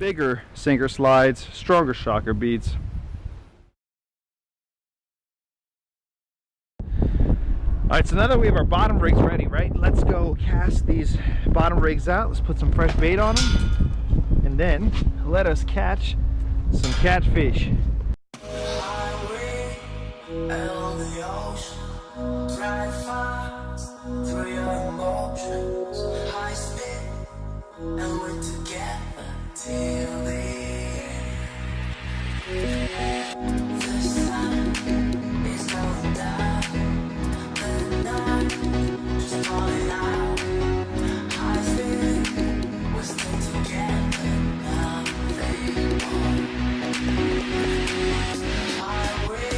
bigger sinker slides, stronger shocker beads. Alright, so now that we have our bottom rigs ready, right, let's go cast these bottom rigs out. Let's put some fresh bait on them, and then let us catch some catfish. And we're together till the end. The sun is going down, the night just falling out. High speed, we're still together, nothing more. Highway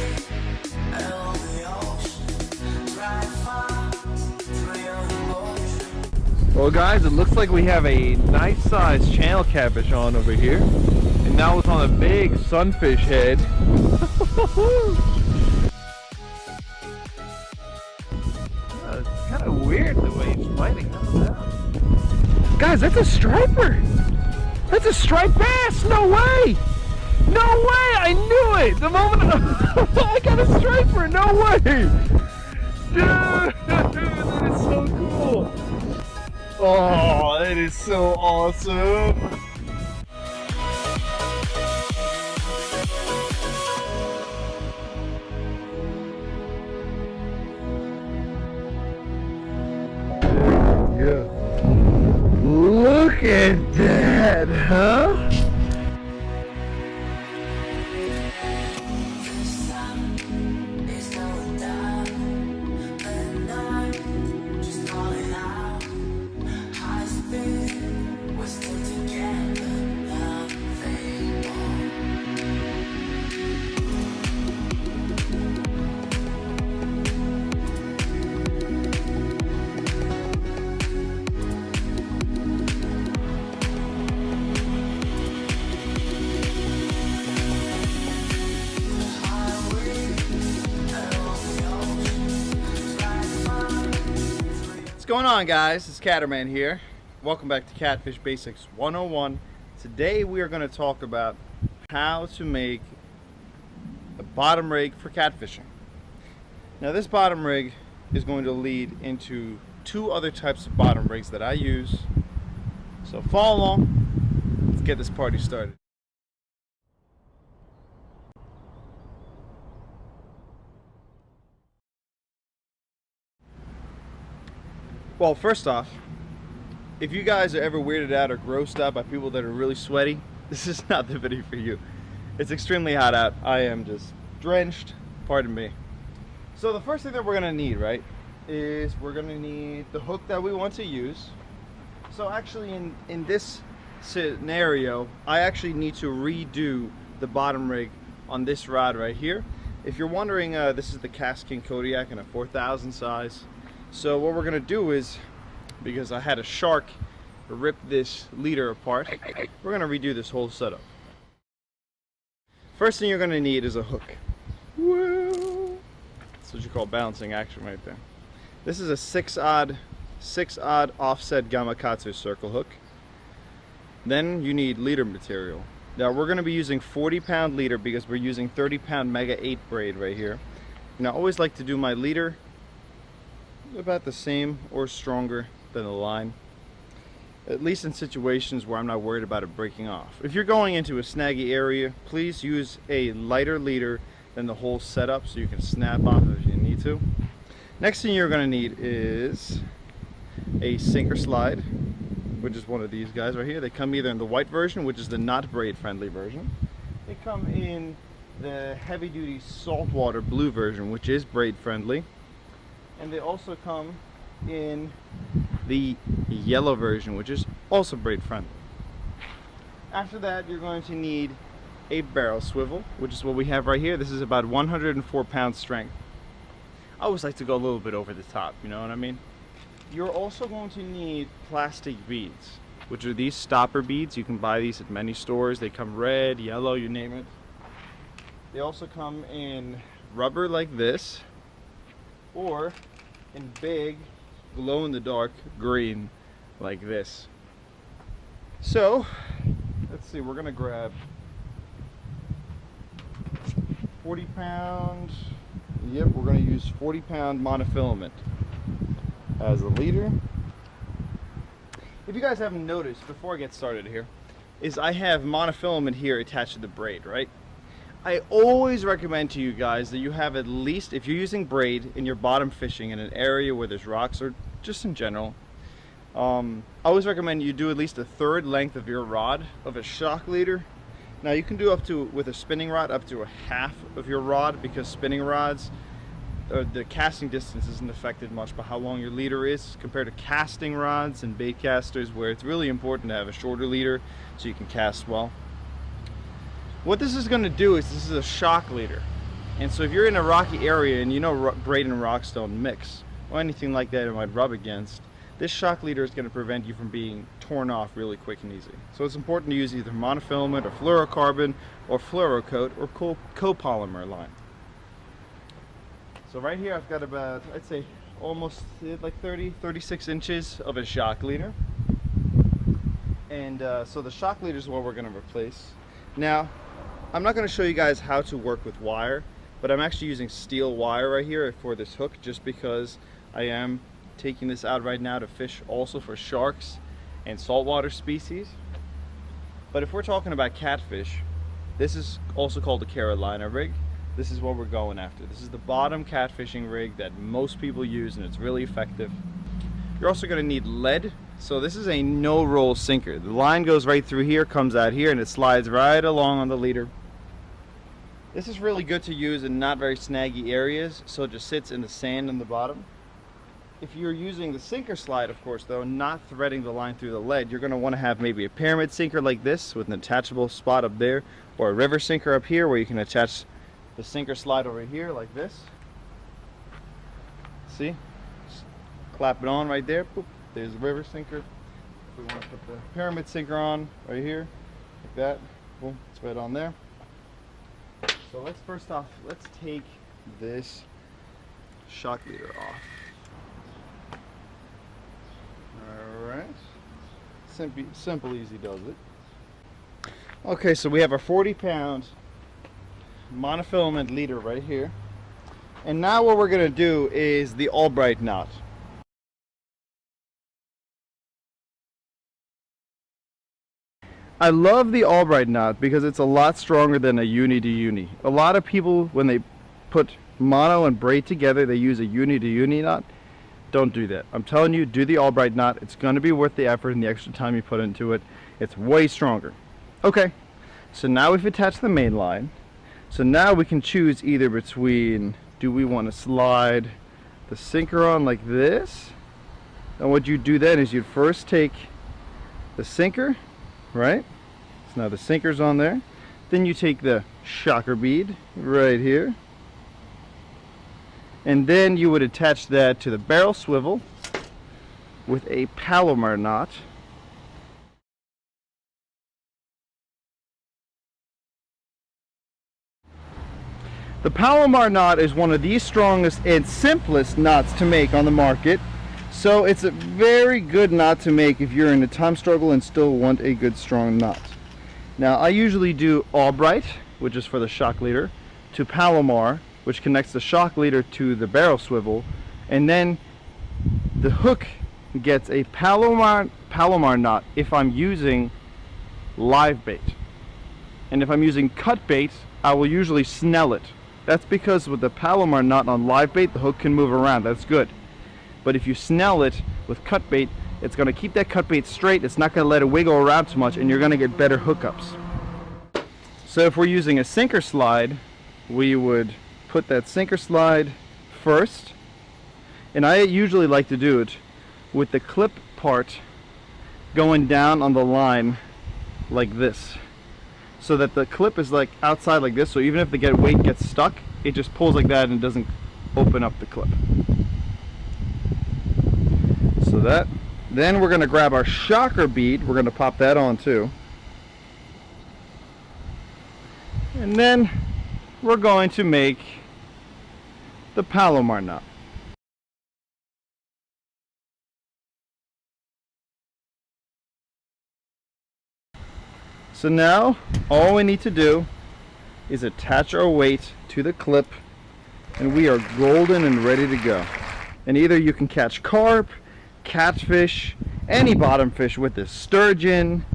along the ocean, drive fast through your emotions. Well guys, it looks like we have a nice sized channel catfish on over here. And now it's on a big sunfish head. It's kind of weird the way he's fighting. Guys, that's a striper! That's a striped bass! No way! No way! I knew it! The moment I got a striper! No way! Dude! That is so cool! Oh, that is so awesome! Yeah. Look at that, huh? What's going on, guys? It's Catterman here. Welcome back to Catfish Basics 101. Today we are going to talk about how to make a bottom rig for catfishing. Now this bottom rig is going to lead into two other types of bottom rigs that I use. So follow along. Let's get this party started. Well, first off, if you guys are ever weirded out or grossed out by people that are really sweaty, this is not the video for you. It's extremely hot out. I am just drenched, pardon me. So the first thing that we're gonna need, right, is we're gonna need the hook that we want to use. So actually in this scenario, I actually need to redo the bottom rig on this rod right here. If you're wondering, this is the KastKing Kodiak in a 4000 size. So what we're gonna do is, because I had a shark rip this leader apart, we're gonna redo this whole setup. First thing you're gonna need is a hook. Woo! That's what you call balancing action right there. This is a 6-odd offset Gamakatsu circle hook. Then you need leader material. Now we're gonna be using 40-pound leader because we're using 30-pound Mega 8 braid right here. And I always like to do my leader about the same or stronger than the line, at least in situations where I'm not worried about it breaking off. If you're going into a snaggy area, please use a lighter leader than the whole setup so you can snap off if you need to. Next thing you're going to need is a sinker slide, which is one of these guys right here. They come either in the white version, which is the not braid friendly version. They come in the heavy duty saltwater blue version, which is braid friendly. And they also come in the yellow version, which is also braid friendly. After that, you're going to need a barrel swivel, which is what we have right here. This is about 104 pound strength. I always like to go a little bit over the top, you know what I mean? You're also going to need plastic beads, which are these stopper beads. You can buy these at many stores. They come red, yellow, you name it. They also come in rubber like this, or in big glow-in-the-dark green like this. So let's see, we're gonna grab 40 pound. Yep, we're gonna use 40 pound monofilament as a leader. If you guys haven't noticed, before I get started here, is I have monofilament here attached to the braid, right? I always recommend to you guys that you have at least, if you're using braid and you're bottom fishing in an area where there's rocks or just in general, I always recommend you do at least a third length of your rod of a shock leader. Now you can do up to, with a spinning rod, up to a half of your rod, because spinning rods, the casting distance isn't affected much by how long your leader is compared to casting rods and bait casters, where it's really important to have a shorter leader so you can cast well. What this is going to do is, this is a shock leader, and so if you're in a rocky area and you know braid and rocks don't mix or anything like that it might rub against, this shock leader is going to prevent you from being torn off really quick and easy. So it's important to use either monofilament or fluorocarbon or fluorocoat or copolymer line. So right here I've got about, I'd say almost like 36 inches of a shock leader. And so the shock leader is what we're going to replace. Now, I'm not going to show you guys how to work with wire, but I'm actually using steel wire right here for this hook, just because I am taking this out right now to fish also for sharks and saltwater species. But if we're talking about catfish, this is also called a Carolina rig. This is what we're going after. This is the bottom catfishing rig that most people use, and it's really effective. You're also going to need lead. So this is a no-roll sinker. The line goes right through here, comes out here, and it slides right along on the leader. This is really good to use in not very snaggy areas, so it just sits in the sand on the bottom. If you're using the sinker slide, of course, though, not threading the line through the lead, you're going to want to have maybe a pyramid sinker like this with an attachable spot up there, or a river sinker up here where you can attach the sinker slide over here like this. See? Just clap it on right there. Boop. There's the river sinker. If we want to put the pyramid sinker on right here, like that, boom, it's right on there. So let's first off, let's take this shock leader off. Alright. Simple, easy does it. Okay, so we have our 40 pound monofilament leader right here. And now what we're going to do is the Albright knot. I love the Albright knot because it's a lot stronger than a uni to uni. A lot of people, when they put mono and braid together, they use a uni to uni knot. Don't do that. I'm telling you, do the Albright knot. It's going to be worth the effort and the extra time you put into it. It's way stronger. Okay, so now we've attached the main line. So now we can choose either between, do we want to slide the sinker on like this? And what you do then is you'd first take the sinker, right? So now the sinker's on there. Then you take the shocker bead right here. And then you would attach that to the barrel swivel with a Palomar knot. The Palomar knot is one of the strongest and simplest knots to make on the market. So it's a very good knot to make if you're in a time struggle and still want a good strong knot. Now I usually do Albright, which is for the shock leader, to Palomar, which connects the shock leader to the barrel swivel, and then the hook gets a Palomar knot if I'm using live bait. And if I'm using cut bait, I will usually snell it. That's because with the Palomar knot on live bait, the hook can move around. That's good. But if you snell it with cut bait, it's going to keep that cut bait straight. It's not going to let it wiggle around too much, and you're going to get better hookups. So if we're using a sinker slide, we would put that sinker slide first, and I usually like to do it with the clip part going down on the line like this, so that the clip is like outside like this, so even if the weight gets stuck, it just pulls like that and doesn't open up the clip. So that, then we're going to grab our shocker bead, we're going to pop that on too, and then we're going to make the Palomar knot. So now all we need to do is attach our weight to the clip, and we are golden and ready to go. And either you can catch carp, catfish, any bottom fish with this, sturgeon,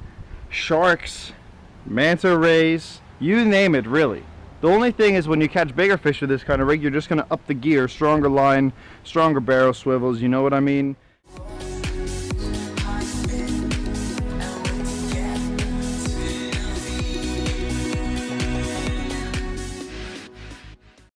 sharks, manta rays, you name it really. The only thing is when you catch bigger fish with this kind of rig, you're just going to up the gear, stronger line, stronger barrel swivels, you know what I mean?